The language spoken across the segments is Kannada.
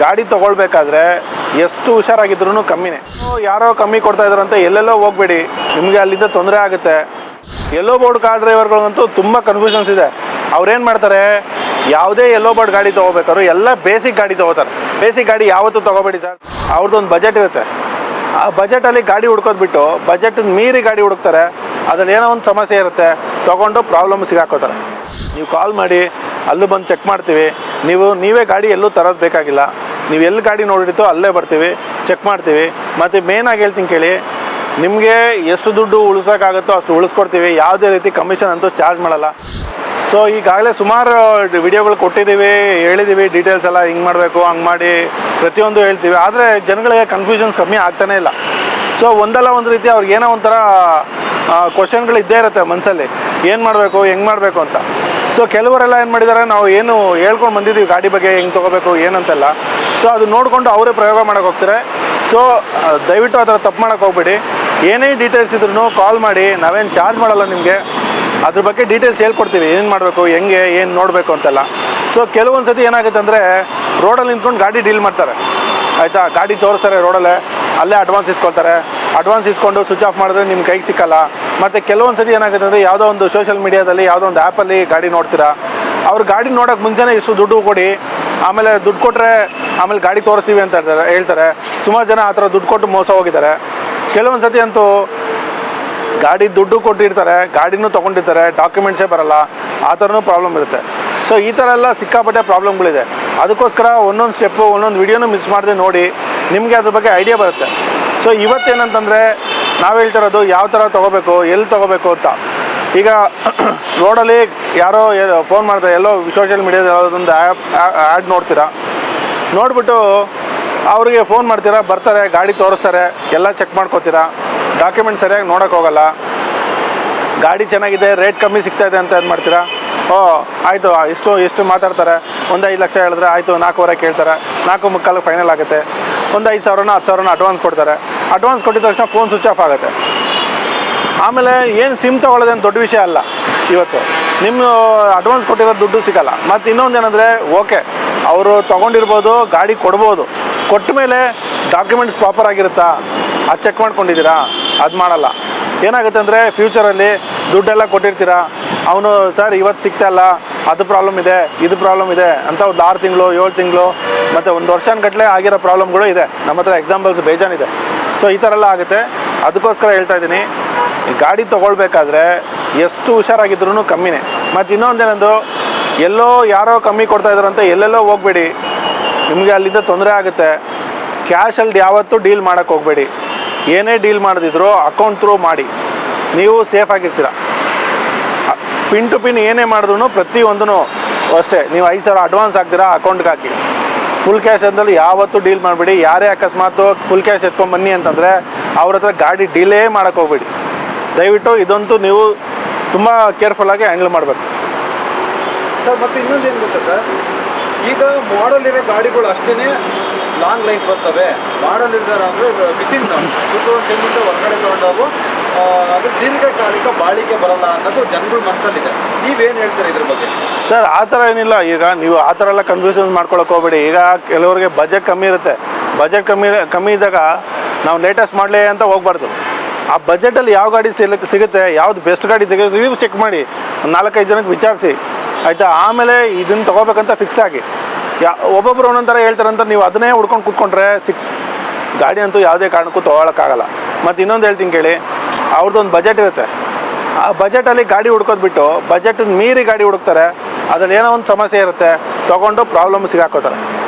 ಗಾಡಿ ತೊಗೊಳ್ಬೇಕಾದ್ರೆ ಎಷ್ಟು ಹುಷಾರಾಗಿದ್ರೂ ಕಮ್ಮಿನೇ. ಯಾರೋ ಕಮ್ಮಿ ಕೊಡ್ತಾ ಇದ್ದಾರಂತೆ ಎಲ್ಲೆಲ್ಲೋ ಹೋಗಬೇಡಿ, ನಿಮಗೆ ಅಲ್ಲಿಂದ ತೊಂದರೆ ಆಗುತ್ತೆ. ಯೆಲ್ಲೋ ಬೋರ್ಡ್ ಕಾರ್ ಡ್ರೈವರ್ಗಳಂತೂ ತುಂಬ ಕನ್ಫ್ಯೂಷನ್ಸ್ ಇದೆ. ಅವ್ರೇನು ಮಾಡ್ತಾರೆ, ಯಾವುದೇ ಯೆಲ್ಲೋ ಬೋರ್ಡ್ ಗಾಡಿ ತೊಗೋಬೇಕಾದ್ರು ಎಲ್ಲ ಬೇಸಿಕ್ ಗಾಡಿ ತೊಗೋತಾರೆ. ಬೇಸಿಕ್ ಗಾಡಿ ಯಾವತ್ತೂ ತೊಗೋಬೇಡಿ ಸರ್. ಅವ್ರದ್ದೊಂದು ಬಜೆಟ್ ಇರುತ್ತೆ, ಆ ಬಜೆಟಲ್ಲಿ ಗಾಡಿ ಹುಡ್ಕೋದು ಬಿಟ್ಟು ಬಜೆಟ್ ಮೀರಿ ಗಾಡಿ ಹುಡುಕ್ತಾರೆ. ಅದ್ರಲ್ಲಿ ಏನೋ ಒಂದು ಸಮಸ್ಯೆ ಇರುತ್ತೆ, ತೊಗೊಂಡು ಪ್ರಾಬ್ಲಮ್ ಸಿಗಾಕೋತಾರೆ. ನೀವು ಕಾಲ್ ಮಾಡಿ ಅಲ್ಲೂ ಬಂದು ಚೆಕ್ ಮಾಡ್ತೀವಿ. ನೀವೇ ಗಾಡಿ ಎಲ್ಲೂ ತರೋದು ಬೇಕಾಗಿಲ್ಲ. ನೀವು ಎಲ್ಲಿ ಗಾಡಿ ನೋಡಿರ್ತೋ ಅಲ್ಲೇ ಬರ್ತೀವಿ, ಚೆಕ್ ಮಾಡ್ತೀವಿ. ಮತ್ತು ಮೇನಾಗಿ ಹೇಳ್ತೀನಿ ಕೇಳಿ, ನಿಮಗೆ ಎಷ್ಟು ದುಡ್ಡು ಉಳಿಸೋಕ್ಕಾಗುತ್ತೋ ಅಷ್ಟು ಉಳಿಸ್ಕೊಡ್ತೀವಿ. ಯಾವುದೇ ರೀತಿ ಕಮಿಷನ್ ಅಂತೂ ಚಾರ್ಜ್ ಮಾಡಲ್ಲ. ಸೊ ಈಗಾಗಲೇ ಸುಮಾರು ವಿಡಿಯೋಗಳು ಕೊಟ್ಟಿದ್ದೀವಿ, ಹೇಳಿದ್ದೀವಿ ಡೀಟೇಲ್ಸ್ ಎಲ್ಲ, ಹಿಂಗೆ ಮಾಡಬೇಕು ಹಂಗೆ ಮಾಡಿ ಪ್ರತಿಯೊಂದು ಹೇಳ್ತೀವಿ. ಆದರೆ ಜನಗಳಿಗೆ ಕನ್ಫ್ಯೂಷನ್ಸ್ ಕಮ್ಮಿ ಆಗ್ತಾನೇ ಇಲ್ಲ. ಸೊ ಒಂದಲ್ಲ ಒಂದು ರೀತಿ ಅವ್ರಿಗೆ ಏನೋ ಒಂಥರ ಕ್ವಶನ್ಗಳು ಇದ್ದೇ ಇರುತ್ತೆ ಮನಸ್ಸಲ್ಲಿ, ಏನು ಮಾಡಬೇಕು ಹೆಂಗೆ ಮಾಡಬೇಕು ಅಂತ. ಸೊ ಕೆಲವರೆಲ್ಲ ಏನು ಮಾಡಿದ್ದಾರೆ, ನಾವು ಏನು ಹೇಳ್ಕೊಂಡು ಬಂದಿದ್ದೀವಿ ಗಾಡಿ ಬಗ್ಗೆ ಹೆಂಗೆ ತೊಗೋಬೇಕು ಏನಂತೆಲ್ಲ. ಸೊ ಅದು ನೋಡಿಕೊಂಡು ಅವರೇ ಪ್ರಯೋಗ ಮಾಡೋಕೆ ಹೋಗ್ತಾರೆ. ಸೊ ದಯವಿಟ್ಟು ಆ ಥರ ತಪ್ಪು ಮಾಡೋಕ್ಕೆ ಹೋಗ್ಬೇಡಿ. ಏನೇ ಡೀಟೇಲ್ಸ್ ಇದ್ರೂ ಕಾಲ್ ಮಾಡಿ, ನಾವೇನು ಚಾರ್ಜ್ ಮಾಡಲ್ಲ ನಿಮಗೆ. ಅದ್ರ ಬಗ್ಗೆ ಡೀಟೇಲ್ಸ್ ಹೇಳ್ಕೊಡ್ತೀವಿ, ಏನು ಮಾಡಬೇಕು ಹೆಂಗೆ ಏನು ನೋಡಬೇಕು ಅಂತೆಲ್ಲ. ಸೊ ಕೆಲವೊಂದು ಸತಿ ಏನಾಗುತ್ತೆ ಅಂದರೆ, ರೋಡಲ್ಲಿ ನಿಂತ್ಕೊಂಡು ಗಾಡಿ ಡೀಲ್ ಮಾಡ್ತಾರೆ ಆಯಿತಾ. ಗಾಡಿ ತೋರಿಸ್ತಾರೆ ರೋಡಲ್ಲೇ, ಅಲ್ಲೇ ಅಡ್ವಾನ್ಸ್ ಇಸ್ಕೊಳ್ತಾರೆ. ಅಡ್ವಾನ್ಸ್ ಇಸ್ಕೊಂಡು ಸ್ವಿಚ್ ಆಫ್ ಮಾಡಿದ್ರೆ ನಿಮ್ಮ ಕೈಗೆ ಸಿಕ್ಕಲ್ಲ. ಮತ್ತು ಕೆಲವೊಂದು ಸತಿ ಏನಾಗುತ್ತೆ ಅಂದರೆ, ಯಾವುದೋ ಒಂದು ಸೋಷಿಯಲ್ ಮೀಡಿಯಾದಲ್ಲಿ ಯಾವುದೋ ಒಂದು ಆ್ಯಪಲ್ಲಿ ಗಾಡಿ ನೋಡ್ತೀರಾ, ಅವ್ರು ಗಾಡಿ ನೋಡೋಕ್ಕೆ ಮುಂಚೆನೇ ಇಷ್ಟು ದುಡ್ಡು ಕೊಡಿ, ಆಮೇಲೆ ದುಡ್ಡು ಕೊಟ್ಟರೆ ಆಮೇಲೆ ಗಾಡಿ ತೋರಿಸ್ತೀವಿ ಅಂತ ಹೇಳ್ತಾರೆ. ಸುಮಾರು ಜನ ಆ ಥರ ದುಡ್ಡು ಕೊಟ್ಟು ಮೋಸ ಹೋಗಿದ್ದಾರೆ. ಕೆಲವೊಂದು ಸತಿ ಅಂತೂ ಗಾಡಿ ದುಡ್ಡು ಕೊಟ್ಟಿರ್ತಾರೆ, ಗಾಡಿನೂ ತೊಗೊಂಡಿರ್ತಾರೆ, ಡಾಕ್ಯುಮೆಂಟ್ಸೇ ಬರೋಲ್ಲ, ಆ ಥರನೂ ಪ್ರಾಬ್ಲಮ್ ಇರುತ್ತೆ. ಸೊ ಈ ಥರ ಎಲ್ಲ ಸಿಕ್ಕಾಪಟ್ಟೆ ಪ್ರಾಬ್ಲಮ್ಗಳಿದೆ. ಅದಕ್ಕೋಸ್ಕರ ಒಂದೊಂದು ಸ್ಟೆಪ್ಪು ಒಂದೊಂದು ವೀಡಿಯೋನೂ ಮಿಸ್ ಮಾಡದೆ ನೋಡಿ, ನಿಮಗೆ ಅದ್ರ ಬಗ್ಗೆ ಐಡಿಯಾ ಬರುತ್ತೆ. ಸೊ ಇವತ್ತೇನಂತಂದರೆ ನಾವು ಹೇಳ್ತಿರೋದು ಯಾವ ಥರ ತೊಗೋಬೇಕು, ಎಲ್ಲಿ ತೊಗೋಬೇಕು ಅಂತ. ಈಗ ರೋಡಲ್ಲಿ ಯಾರೋ ಫೋನ್ ಮಾಡ್ತಾರೆ, ಎಲ್ಲೋ ಸೋಷಿಯಲ್ ಮೀಡಿಯಾದ ಯಾವುದೊಂದು ಆ್ಯಡ್ ನೋಡ್ತೀರಾ, ನೋಡಿಬಿಟ್ಟು ಅವರಿಗೆ ಫೋನ್ ಮಾಡ್ತೀರಾ, ಬರ್ತಾರೆ, ಗಾಡಿ ತೋರಿಸ್ತಾರೆ, ಎಲ್ಲ ಚೆಕ್ ಮಾಡ್ಕೋತೀರಾ, ಡಾಕ್ಯುಮೆಂಟ್ ಸರಿಯಾಗಿ ನೋಡೋಕ್ಕೆ ಹೋಗಲ್ಲ. ಗಾಡಿ ಚೆನ್ನಾಗಿದೆ, ರೇಟ್ ಕಮ್ಮಿ ಸಿಗ್ತಾಯಿದೆ ಅಂತ ಏನು ಮಾಡ್ತೀರಾ, ಆಯಿತು ಎಷ್ಟು ಮಾತಾಡ್ತಾರೆ, ಒಂದು 5 ಲಕ್ಷ ಹೇಳಿದ್ರೆ ಆಯಿತು 4.25 ಕೇಳ್ತಾರೆ, 4.25 ಫೈನಲ್ ಆಗುತ್ತೆ. ಒಂದು 5,000 10,000 ಅಡ್ವಾನ್ಸ್ ಕೊಡ್ತಾರೆ. ಅಡ್ವಾನ್ಸ್ ಕೊಟ್ಟಿದ ತಕ್ಷಣ ಫೋನ್ ಸ್ವಿಚ್ ಆಫ್ ಆಗುತ್ತೆ. ಆಮೇಲೆ ಏನು ಸಿಮ್ ತೊಗೊಳ್ಳೋದೇನು ದೊಡ್ಡ ವಿಷಯ ಅಲ್ಲ. ಇವತ್ತು ನಿಮ್ಮ ಅಡ್ವಾನ್ಸ್ ಕೊಟ್ಟಿರೋ ದುಡ್ಡು ಸಿಗೋಲ್ಲ. ಮತ್ತು ಇನ್ನೊಂದು ಏನಂದರೆ, ಓಕೆ ಅವರು ತೊಗೊಂಡಿರ್ಬೋದು, ಗಾಡಿ ಕೊಡ್ಬೋದು, ಕೊಟ್ಟ ಮೇಲೆ ಡಾಕ್ಯುಮೆಂಟ್ಸ್ ಪ್ರಾಪರ್ ಆಗಿರುತ್ತಾ ಅದು ಚೆಕ್ ಮಾಡ್ಕೊಂಡಿದ್ದೀರಾ, ಅದು ಮಾಡಲ್ಲ. ಏನಾಗುತ್ತೆ ಅಂದರೆ, ಫ್ಯೂಚರಲ್ಲಿ ದುಡ್ಡೆಲ್ಲ ಕೊಟ್ಟಿರ್ತೀರಾ, ಅವನು ಸರ್ ಇವತ್ತು ಸಿಗ್ತಾಯಿಲ್ಲ, ಅದು ಪ್ರಾಬ್ಲಮ್ ಇದೆ, ಇದು ಪ್ರಾಬ್ಲಮ್ ಇದೆ ಅಂತ ಒಂದು 6 ತಿಂಗಳು 7 ತಿಂಗಳು ಮತ್ತು 1 ವರ್ಷಗಟ್ಟಲೆ ಆಗಿರೋ ಪ್ರಾಬ್ಲಮ್ಗಳು ಇದೆ. ನಮ್ಮ ಹತ್ರ ಎಕ್ಸಾಂಪಲ್ಸ್ ಬೇಜಾನಿದೆ. ಸೊ ಈ ಥರ ಎಲ್ಲ ಆಗುತ್ತೆ. ಅದಕ್ಕೋಸ್ಕರ ಹೇಳ್ತಾ ಇದ್ದೀನಿ, ಈ ಗಾಡಿ ತೊಗೊಳ್ಬೇಕಾದ್ರೆ ಎಷ್ಟು ಹುಷಾರಾಗಿದ್ರೂ ಕಮ್ಮಿನೇ. ಮತ್ತು ಇನ್ನೊಂದೇನಂದು, ಯಾರೋ ಕಮ್ಮಿ ಕೊಡ್ತಾ ಇದ್ದಾರಂತೆ ಎಲ್ಲೆಲ್ಲೋ ಹೋಗಬೇಡಿ, ನಿಮಗೆ ಅಲ್ಲಿಂದ ತೊಂದರೆ ಆಗುತ್ತೆ. ಕ್ಯಾಶಲ್ಲಿ ಯಾವತ್ತೂ ಡೀಲ್ ಮಾಡೋಕ್ಕೆ ಹೋಗಬೇಡಿ. ಏನೇ ಡೀಲ್ ಮಾಡಿದ್ರು ಅಕೌಂಟ್ ಥ್ರೂ ಮಾಡಿ, ನೀವು ಸೇಫ್ ಆಗಿರ್ತೀರ. ಪಿನ್ ಟು ಪಿನ್ ಏನೇ ಮಾಡಿದ್ರು ಪ್ರತಿಯೊಂದೂ ಅಷ್ಟೇ, ನೀವು 5,000 ಅಡ್ವಾನ್ಸ್ ಹಾಕ್ತೀರಾ, ಅಕೌಂಟ್ಗೆ ಹಾಕಿ. ಫುಲ್ ಕ್ಯಾಶ್ ಅಂದಲ್ಲಿ ಯಾವತ್ತೂ ಡೀಲ್ ಮಾಡಬೇಡಿ. ಯಾರೇ ಅಕಸ್ಮಾತು ಫುಲ್ ಕ್ಯಾಶ್ ಎತ್ಕೊಂಡ್ಬನ್ನಿ ಅಂತಂದರೆ ಅವ್ರ ಹತ್ರ ಗಾಡಿ ಡೀಲೇ ಮಾಡೋಕ್ಕೆ ಹೋಗ್ಬೇಡಿ. ದಯವಿಟ್ಟು ಇದಂತೂ ನೀವು ತುಂಬ ಕೇರ್ಫುಲ್ಲಾಗಿ ಹ್ಯಾಂಡಲ್ ಮಾಡಬೇಕು ಸರ್. ಮತ್ತು ಇನ್ನೊಂದು ಏನು ಗೊತ್ತಾ, ಈಗ ಮಾಡಲ್ ಇರೋ ಗಾಡಿಗಳು ಅಷ್ಟೇ ಲಾಂಗ್ ಲೈಫ್ ಬರ್ತವೆ. ಮಾಡಲ್ ಇದ್ದಾರೆ ಅಂದರೆ ವಿತಿನ್ 2010 ಹೊರಗಡೆ ತೊಗೊಂಡವು, ಅದು ದೀರ್ಘಕಾಲಿಕ ಬಾಳಿಕೆ ಬರಲ್ಲ ಅನ್ನೋದು ಜನಗಳ ಮನಸ್ಸಲ್ಲಿದೆ. ನೀವೇನು ಹೇಳ್ತೀರಾ ಇದ್ರ ಬಗ್ಗೆ? ಸರ್ ಆ ಥರ ಏನಿಲ್ಲ. ಈಗ ನೀವು ಆ ಥರ ಎಲ್ಲ ಕನ್ಫ್ಯೂಷನ್ ಮಾಡ್ಕೊಳಕ್ಕೆ ಹೋಗ್ಬೇಡಿ. ಈಗ ಕೆಲವರಿಗೆ ಬಜೆಟ್ ಕಮ್ಮಿ ಇರುತ್ತೆ. ಬಜೆಟ್ ಕಮ್ಮಿ ಇದ್ದಾಗ ನಾವು ಲೇಟೆಸ್ಟ್ ಮಾಡಲಿ ಅಂತ ಹೋಗ್ಬಾರ್ದು. ಆ ಬಜೆಟಲ್ಲಿ ಯಾವ ಗಾಡಿ ಸಿಗುತ್ತೆ, ಯಾವ್ದು ಬೆಸ್ಟ್ ಗಾಡಿ ಸಿಗುತ್ತೆ, ರಿವ್ಯೂ ಚೆಕ್ ಮಾಡಿ, 4-5 ಜನಕ್ಕೆ ವಿಚಾರಿಸಿ ಆಯಿತಾ. ಆಮೇಲೆ ಇದನ್ನು ತೊಗೋಬೇಕಂತ ಫಿಕ್ಸ್ ಆಗಿ. ಒಬ್ಬೊಬ್ಬರು ಒಂದೊಂಥರ ಹೇಳ್ತಾರಂತ ನೀವು ಅದನ್ನೇ ಹುಡ್ಕೊಂಡು ಕೂತ್ಕೊಂಡ್ರೆ ಗಾಡಿ ಅಂತೂ ಯಾವುದೇ ಕಾರಣಕ್ಕೂ ತೊಗೊಳಕ್ಕಾಗಲ್ಲ. ಮತ್ತು ಇನ್ನೊಂದು ಹೇಳ್ತೀನಿ ಕೇಳಿ, ಅವ್ರದ್ದೊಂದು ಬಜೆಟ್ ಇರುತ್ತೆ. ಆ ಬಜೆಟಲ್ಲಿ ಗಾಡಿ ಹುಡ್ಕೋದು ಬಿಟ್ಟು ಬಜೆಟ್ ಮೀರಿ ಗಾಡಿ ಹುಡುಕ್ತಾರೆ. ಅದ್ರಲ್ಲಿ ಏನೋ ಒಂದು ಸಮಸ್ಯೆ ಇರುತ್ತೆ, ತೊಗೊಂಡು ಪ್ರಾಬ್ಲಮ್ ಸಿಗಾಕೋತಾರೆ.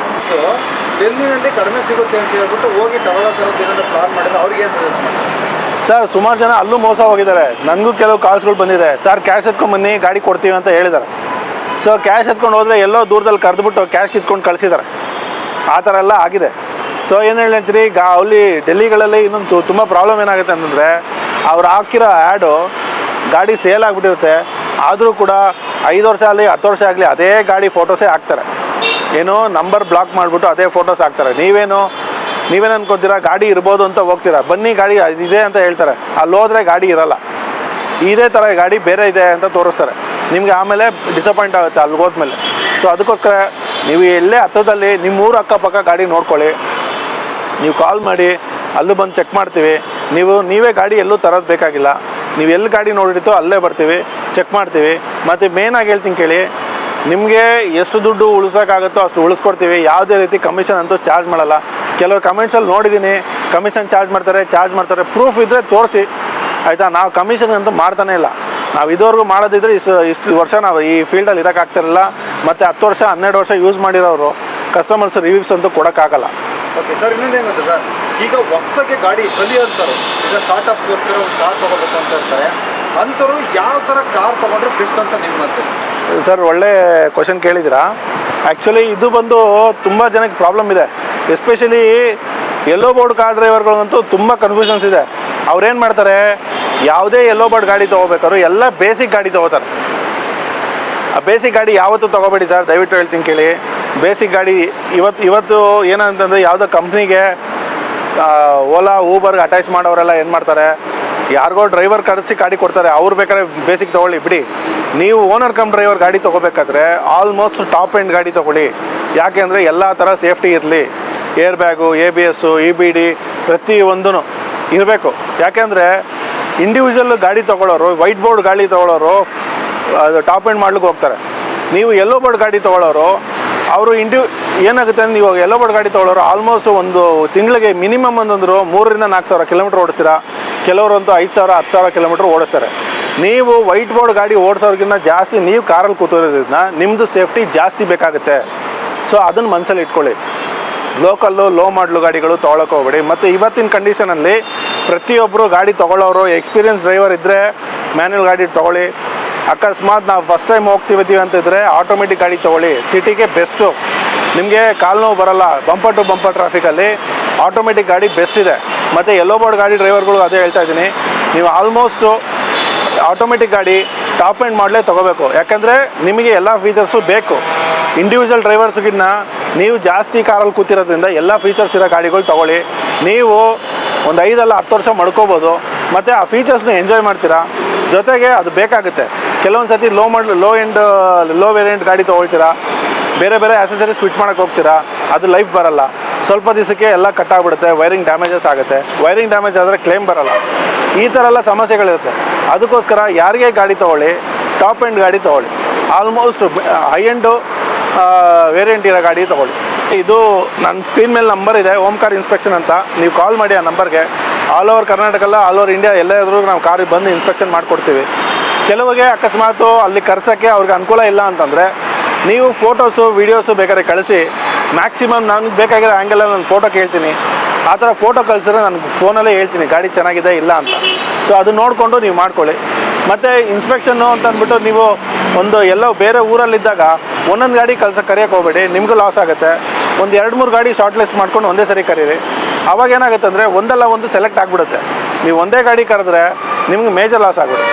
ಸೊ ಡೆಲ್ಲಿನಲ್ಲಿ ಕಡಿಮೆ ಸಿಗುತ್ತೆ ಅಂತ ಹೇಳ್ಬಿಟ್ಟು ಹೋಗಿ ತಗೊಳ್ಳೋ ಥರದ್ದು ಏನಾದರೂ ಪ್ಲಾನ್ ಮಾಡಿದ್ರೆ ಅವ್ರಿಗೆ ಏನು ಸಜೆಸ್ಟ್ ಮಾಡ್ತಾರೆ? ಸರ್ ಸುಮಾರು ಜನ ಅಲ್ಲೂ ಮೋಸ ಹೋಗಿದ್ದಾರೆ. ನನಗೂ ಕೆಲವು ಕಾಲ್ಸ್ಗಳು ಬಂದಿದೆ, ಸರ್ ಕ್ಯಾಶ್ ಎತ್ಕೊಂಡ್ಬನ್ನಿ ಗಾಡಿ ಕೊಡ್ತೀವಿ ಅಂತ ಹೇಳಿದ್ದಾರೆ. ಸೊ ಕ್ಯಾಶ್ ಎತ್ಕೊಂಡು ಹೋದರೆ ಎಲ್ಲೋ ದೂರದಲ್ಲಿ ಕರೆದುಬಿಟ್ಟು ಕ್ಯಾಶ್ ಕಿತ್ಕೊಂಡು ಕಳಿಸಿದ್ದಾರೆ. ಆ ಥರ ಎಲ್ಲ ಆಗಿದೆ. ಸೊ ಏನು ಹೇಳ್ತೀರಿ, ಅಲ್ಲಿ ಡೆಲ್ಲಿಗಳಲ್ಲಿ ಇನ್ನೊಂದು ತುಂಬ ಪ್ರಾಬ್ಲಮ್ ಏನಾಗುತ್ತೆ ಅಂತಂದರೆ, ಅವ್ರು ಹಾಕಿರೋ ಆ್ಯಡು ಗಾಡಿ ಸೇಲ್ ಆಗಿಬಿಟ್ಟಿರುತ್ತೆ. ಆದರೂ ಕೂಡ 5 ವರ್ಷ ಆಗಲಿ 10 ವರ್ಷ ಆಗಲಿ ಅದೇ ಗಾಡಿ ಫೋಟೋಸೇ ಹಾಕ್ತಾರೆ. ಏನೋ ನಂಬರ್ ಬ್ಲಾಕ್ ಮಾಡಿಬಿಟ್ಟು ಅದೇ ಫೋಟೋಸ್ ಹಾಕ್ತಾರೆ. ನೀವೇನು ಅನ್ಕೊತೀರಾ ಗಾಡಿ ಇರ್ಬೋದು ಅಂತ ಹೋಗ್ತೀರಾ, ಬನ್ನಿ ಗಾಡಿ ಇದೆ ಅಂತ ಹೇಳ್ತಾರೆ. ಅಲ್ಲಿ ಹೋದರೆ ಗಾಡಿ ಇರೋಲ್ಲ, ಇದೇ ಥರ ಗಾಡಿ ಬೇರೆ ಇದೆ ಅಂತ ತೋರಿಸ್ತಾರೆ. ನಿಮಗೆ ಆಮೇಲೆ ಡಿಸಪಾಯಿಂಟ್ ಆಗುತ್ತೆ ಅಲ್ಲಿ ಹೋದ್ಮೇಲೆ. ಸೊ ಅದಕ್ಕೋಸ್ಕರ ನೀವು ಎಲ್ಲೇ ಹತ್ತದಲ್ಲಿ ನಿಮ್ಮೂರು ಅಕ್ಕಪಕ್ಕ ಗಾಡಿ ನೋಡ್ಕೊಳ್ಳಿ, ನೀವು ಕಾಲ್ ಮಾಡಿ ಅಲ್ಲೂ ಬಂದು ಚೆಕ್ ಮಾಡ್ತೀವಿ. ನೀವೇ ಗಾಡಿ ಎಲ್ಲೂ ತರೋದು ಬೇಕಾಗಿಲ್ಲ, ನೀವು ಎಲ್ಲಿ ಗಾಡಿ ನೋಡಿರ್ತೋ ಅಲ್ಲೇ ಬರ್ತೀವಿ, ಚೆಕ್ ಮಾಡ್ತೀವಿ. ಮತ್ತು ಮೇನಾಗಿ ಹೇಳ್ತೀನಿ ಕೇಳಿ, ನಿಮಗೆ ಎಷ್ಟು ದುಡ್ಡು ಉಳಿಸೋಕ್ಕಾಗುತ್ತೋ ಅಷ್ಟು ಉಳಿಸ್ಕೊಡ್ತೀವಿ. ಯಾವುದೇ ರೀತಿ ಕಮಿಷನ್ ಅಂತೂ ಚಾರ್ಜ್ ಮಾಡಲ್ಲ. ಕೆಲವರು ಕಮೆಂಟ್ಸಲ್ಲಿ ನೋಡಿದ್ದೀನಿ ಕಮಿಷನ್ ಚಾರ್ಜ್ ಮಾಡ್ತಾರೆ, ಪ್ರೂಫ್ ಇದ್ದರೆ ತೋರಿಸಿ ಆಯಿತಾ. ನಾವು ಕಮಿಷನ್ ಅಂತೂ ಮಾಡ್ತಾನೆ ಇಲ್ಲ. ನಾವು ಇದುವರೆಗೂ ಮಾಡೋದಿದ್ರೆ ಇಷ್ಟು ವರ್ಷ ನಾವು ಈ ಫೀಲ್ಡಲ್ಲಿ ಇರೋಕ್ಕಾಗ್ತಿರಲಿಲ್ಲ. ಮತ್ತು 10 ವರ್ಷ 12 ವರ್ಷ ಯೂಸ್ ಮಾಡಿರೋರು ಕಸ್ಟಮರ್ಸ್ ರಿವ್ಯೂಸ್ ಅಂತೂ ಕೊಡೋಕ್ಕಾಗಲ್ಲ. ಓಕೆ ಸರ್, ಇನ್ನೊಂದೇನು ಗೊತ್ತಾ ಸರ್, ಈಗ ಹೊಸದಾಗಿ ಗಾಡಿ ಕಲಿಯೋಂಥವ್ರು ಈಗ ಸ್ಟಾರ್ಟಪ್ಗೋಸ್ಕರ ಒಂದು ಕಾರ್ ತೊಗೋಬೇಕು ಅಂತ ಇರ್ತಾರೆ, ಅಂಥವ್ರು ಯಾವ ಥರ ಕಾರ್ ತೊಗೊಂಡ್ರೆ ಬೆಸ್ಟ್ ಅಂತ ನಿಮ್ಮ ಅನ್ಸುತ್ತೆ? ಸರ್, ಒಳ್ಳೆ ಕ್ವಶನ್ ಕೇಳಿದ್ದೀರಾ. ಆ್ಯಕ್ಚುಲಿ ಇದು ಬಂದು ತುಂಬ ಜನಕ್ಕೆ ಪ್ರಾಬ್ಲಮ್ ಇದೆ. ಎಸ್ಪೆಷಲಿ ಯೆಲ್ಲೋ ಬೋರ್ಡ್ ಕಾರ್ ಡ್ರೈವರ್ಗಳಂತೂ ತುಂಬ ಕನ್ಫ್ಯೂಷನ್ಸ್ ಇದೆ. ಅವ್ರೇನು ಮಾಡ್ತಾರೆ, ಯಾವುದೇ ಯೆಲ್ಲೋ ಬೋರ್ಡ್ ಗಾಡಿ ತೊಗೋಬೇಕಾದ್ರು ಎಲ್ಲ ಬೇಸಿಕ್ ಗಾಡಿ ತೊಗೋತಾರೆ. ಆ ಬೇಸಿಕ್ ಗಾಡಿ ಯಾವತ್ತೂ ತೊಗೋಬೇಡಿ ಸರ್, ದಯವಿಟ್ಟು ಹೇಳ್ತೀನಿ ಕೇಳಿ. ಬೇಸಿಕ್ ಗಾಡಿ ಇವತ್ತು ಏನಂತಂದರೆ ಯಾವುದೋ ಕಂಪ್ನಿಗೆ ಓಲಾ ಊಬರ್ಗೆ ಅಟ್ಯಾಚ್ ಮಾಡೋರೆಲ್ಲ ಏನು ಮಾಡ್ತಾರೆ, ಯಾರಿಗೋ ಡ್ರೈವರ್ ಕರೆಸಿ ಗಾಡಿ ಕೊಡ್ತಾರೆ, ಅವ್ರು ಬೇಕಾದ್ರೆ ಬೇಸಿಕ್ ತೊಗೊಳ್ಳಿ ಬಿಡಿ. ನೀವು ಓನರ್ ಕಮ್ ಡ್ರೈವರ್ ಗಾಡಿ ತೊಗೋಬೇಕಾದ್ರೆ ಆಲ್ಮೋಸ್ಟ್ ಟಾಪ್ ಎಂಡ್ ಗಾಡಿ ತೊಗೊಳ್ಳಿ. ಯಾಕೆ ಅಂದರೆ ಎಲ್ಲ ಥರ ಸೇಫ್ಟಿ ಇರಲಿ, ಏರ್ ಬ್ಯಾಗು, ABS, EBD ಪ್ರತಿಯೊಂದೂ ಇರಬೇಕು. ಯಾಕೆಂದರೆ ಇಂಡಿವಿಜುವಲ್ ಗಾಡಿ ತೊಗೊಳ್ಳೋರು, ವೈಟ್ ಬೋರ್ಡ್ ಗಾಡಿ ತೊಗೊಳ್ಳೋರು ಅದು ಟಾಪ್ ಎಂಡ್ ಮಾಡ್ಲಿಕ್ಕೆ ಹೋಗ್ತಾರೆ. ನೀವು ಯೆಲ್ಲೋ ಬೋರ್ಡ್ ಗಾಡಿ ತೊಗೊಳ್ಳೋರು ಅವರು ಏನಾಗುತ್ತೆ ಅಂದರೆ, ನೀವು ಯೆಲ್ಲೋ ಬೋರ್ಡ್ ಗಾಡಿ ತೊಗೊಳ್ಳೋರು ಆಲ್ಮೋಸ್ಟ್ ಒಂದು ತಿಂಗಳಿಗೆ ಮಿನಿಮಮ್ ಒಂದೊಂದು 3,000 to 4,000 ಕಿಲೋಮೀಟ್ರ್ ಓಡಿಸ್ತೀರಾ. ಕೆಲವರಂತೂ 5,000 10,000 ಕಿಲೋಮೀಟ್ರ್ ಓಡಿಸ್ತಾರೆ. ನೀವು ವೈಟ್ ಬೋರ್ಡ್ ಗಾಡಿ ಓಡಿಸೋರ್ಗಿಂತ ಜಾಸ್ತಿ ನೀವು ಕಾರಲ್ಲಿ ಕೂತಿರೋದ್ರಿಂದ ನಿಮ್ಮದು ಸೇಫ್ಟಿ ಜಾಸ್ತಿ ಬೇಕಾಗುತ್ತೆ. ಸೊ ಅದನ್ನು ಮನಸ್ಸಲ್ಲಿ ಇಟ್ಕೊಳ್ಳಿ. ಲೋಕಲ್ಲು ಲೋ ಮಾಡಲು ಗಾಡಿಗಳು ತೊಗೊಳಕ್ಕೆ ಹೋಗ್ಬೇಡಿ. ಮತ್ತು ಇವತ್ತಿನ ಕಂಡೀಷನಲ್ಲಿ ಪ್ರತಿಯೊಬ್ಬರು ಗಾಡಿ ತೊಗೊಳ್ಳೋರು ಎಕ್ಸ್ಪೀರಿಯನ್ಸ್ ಡ್ರೈವರ್ ಇದ್ದರೆ ಮ್ಯಾನ್ಯಲ್ ಗಾಡಿ ತೊಗೊಳ್ಳಿ. ಅಕಸ್ಮಾತ್ ನಾವು ಫಸ್ಟ್ ಟೈಮ್ ಹೋಗ್ತೀವಿ ಅಂತಿದ್ರೆ ಆಟೋಮೆಟಿಕ್ ಗಾಡಿ ತೊಗೊಳ್ಳಿ, ಸಿಟಿಗೆ ಬೆಸ್ಟು. ನಿಮಗೆ ಕಾಲು ನೋವು ಬರಲ್ಲ. ಬಂಪರ್ ಟು ಬಂಪರ್ ಟ್ರಾಫಿಕಲ್ಲಿ ಆಟೋಮೆಟಿಕ್ ಗಾಡಿ ಬೆಸ್ಟ್ ಇದೆ. ಮತ್ತು ಯೆಲ್ಲೋ ಬೋರ್ಡ್ ಗಾಡಿ ಡ್ರೈವರ್ಗಳು ಅದೇ ಹೇಳ್ತಾ ಇದ್ದೀನಿ, ನೀವು ಆಲ್ಮೋಸ್ಟು ಆಟೋಮೆಟಿಕ್ ಗಾಡಿ ಟಾಪ್ ಎಂಡ್ ಮಾಡಲೇ ತೊಗೋಬೇಕು. ಯಾಕಂದರೆ ನಿಮಗೆ ಎಲ್ಲ ಫೀಚರ್ಸು ಬೇಕು. ಇಂಡಿವಿಜುವಲ್ ಡ್ರೈವರ್ಸ್ಗಿನ್ನ ನೀವು ಜಾಸ್ತಿ ಕಾರಲ್ಲಿ ಕೂತಿರೋದ್ರಿಂದ ಎಲ್ಲ ಫೀಚರ್ಸ್ ಇರೋ ಗಾಡಿಗಳು ತೊಗೊಳ್ಳಿ. ನೀವು ಒಂದು 5 ಅಲ್ಲ 10 ವರ್ಷ ಮಡ್ಕೋಬೋದು. ಮತ್ತು ಆ ಫೀಚರ್ಸ್ನ ಎಂಜಾಯ್ ಮಾಡ್ತೀರಾ. ಜೊತೆಗೆ ಅದು ಬೇಕಾಗುತ್ತೆ. ಕೆಲವೊಂದು ಸತಿ ಲೋ ವೇರಿಯಂಟ್ ಗಾಡಿ ತೊಗೊಳ್ತೀರಾ, ಬೇರೆ ಆಕ್ಸೆಸರೀಸ್ ಫಿಟ್ ಮಾಡೋಕ್ಕೆ ಹೋಗ್ತೀರಾ, ಅದು ಲೈಫ್ ಬರಲ್ಲ. ಸ್ವಲ್ಪ ದಿವಸಕ್ಕೆ ಎಲ್ಲ ಕಟ್ಟಾಗ್ಬಿಡುತ್ತೆ, ವೈರಿಂಗ್ ಡ್ಯಾಮೇಜಸ್ ಆಗುತ್ತೆ. ವೈರಿಂಗ್ ಡ್ಯಾಮೇಜ್ ಆದರೆ ಕ್ಲೇಮ್ ಬರಲ್ಲ. ಈ ಥರ ಎಲ್ಲ ಸಮಸ್ಯೆಗಳಿರುತ್ತೆ. ಅದಕ್ಕೋಸ್ಕರ ಯಾರಿಗೆ ಗಾಡಿ ತೊಗೊಳ್ಳಿ, ಟಾಪ್ ಎಂಡ್ ಗಾಡಿ ತೊಗೊಳ್ಳಿ. ಆಲ್ಮೋಸ್ಟ್ ಹೈ ಎಂಡು ವೇರಿಯಂಟ್ ಇರೋ ಗಾಡಿ ತೊಗೊಳ್ಳಿ. ಇದು ನನ್ನ ಸ್ಕ್ರೀನ್ ಮೇಲೆ ನಂಬರ್ ಇದೆ, ಓಂಕಾರ್ ಇನ್ಸ್ಪೆಕ್ಷನ್ ಅಂತ. ನೀವು ಕಾಲ್ ಮಾಡಿ ಆ ನಂಬರ್ಗೆ. ಆಲ್ ಓವರ್ ಕರ್ನಾಟಕ ಅಲ್ಲ, ಆಲ್ ಓವರ್ ಇಂಡಿಯಾ ಎಲ್ಲಾದರೂ ನಾವು ಕಾರಿಗೆ ಬಂದು ಇನ್ಸ್ಪೆಕ್ಷನ್ ಮಾಡಿಕೊಡ್ತೀವಿ. ಕೆಲವರಿಗೆ ಅಕಸ್ಮಾತು ಅಲ್ಲಿ ಕರ್ಸೋಕ್ಕೆ ಅವ್ರಿಗೆ ಅನುಕೂಲ ಇಲ್ಲ ಅಂತಂದರೆ ನೀವು ಫೋಟೋಸು ವೀಡಿಯೋಸು ಬೇಕಾದ್ರೆ ಕಳಿಸಿ. ಮ್ಯಾಕ್ಸಿಮಮ್ ನನಗೆ ಬೇಕಾಗಿರೋ ಆ್ಯಂಗಲಲ್ಲಿ ನಾನು ಫೋಟೋ ಕೇಳ್ತೀನಿ. ಆ ಥರ ಫೋಟೋ ಕಳಿಸಿದ್ರೆ ನನಗೆ ಫೋನಲ್ಲೇ ಹೇಳ್ತೀನಿ ಗಾಡಿ ಚೆನ್ನಾಗಿದೆ ಇಲ್ಲ ಅಂತ. ಸೊ ಅದು ನೋಡಿಕೊಂಡು ನೀವು ಮಾಡ್ಕೊಳ್ಳಿ. ಮತ್ತು ಇನ್ಸ್ಪೆಕ್ಷನ್ನು ಅಂತ ಅಂದ್ಬಿಟ್ಟು ನೀವು ಎಲ್ಲೋ ಬೇರೆ ಊರಲ್ಲಿದ್ದಾಗ ಒಂದೊಂದು ಗಾಡಿ ಕರೆಯೋಕ್ಕೆ ಹೋಗಬೇಡಿ, ನಿಮಗೂ ಲಾಸ್ ಆಗುತ್ತೆ. ಒಂದು 2-3 ಗಾಡಿ ಶಾರ್ಟ್ ಲಿಸ್ಟ್ ಮಾಡ್ಕೊಂಡು ಒಂದೇ ಸರಿ ಕರೀರಿ. ಅವಾಗ ಏನಾಗುತ್ತೆ ಅಂದರೆ ಒಂದಲ್ಲ ಒಂದು ಸೆಲೆಕ್ಟ್ ಆಗಿಬಿಡುತ್ತೆ. ನೀವು ಒಂದೇ ಗಾಡಿ ಕರೆದ್ರೆ ನಿಮ್ಗೆ ಮೇಜರ್ ಲಾಸ್ ಆಗುತ್ತೆ.